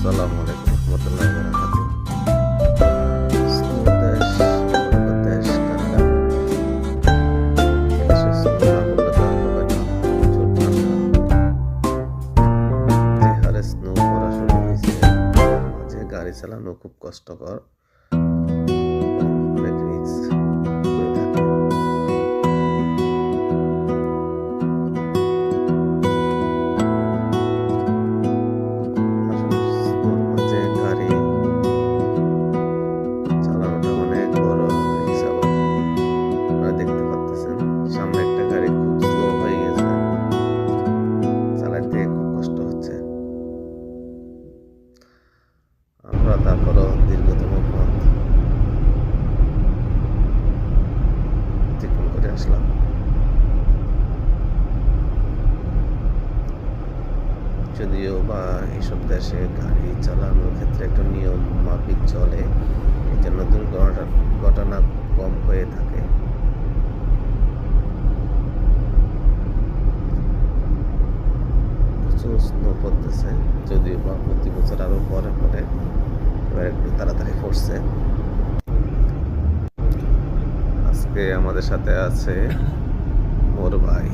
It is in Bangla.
আসসালামু আলাইকুম রহমতুল্লাহি ওয়া বারাকাতুহু। স্নো দেশ, বরফের দেশ কানাডা। এদেশে স্নো না পড়লে তো আর হবে না, প্রচুর ঠান্ডা। যে হারে স্নো পড়া শুরু হয়েছে, মাঝে গাড়ি চালানো খুব কষ্টকর, অনেক রিস্ক হয়ে থাকে। আসলে স্নোর মাঝে গাড়ি চালানোটা অনেক বড় রিস্ক। আপনারা দেখতে পাচ্ছেন সামনে একটা গাড়ি খুব স্লো হয়ে গেছে, চালাতে খুব কষ্ট হচ্ছে। আমরা তারপরও দীর্ঘতম পথ অতিক্রম করে আসলাম। যদিও বা এইসব দেশে গাড়ি চালানোর ক্ষেত্রে একটু নিয়ম মাফিক চলে, এই জন্য দুর্ঘটনা কম হয়ে থাকে। প্রচুর স্নো পড়তেছে, যদিও বা প্রতি বছর আরো পরে পরে, এবার একটু তাড়াতাড়ি পড়ছে। আজকে আমাদের সাথে আছে মোর ভাই।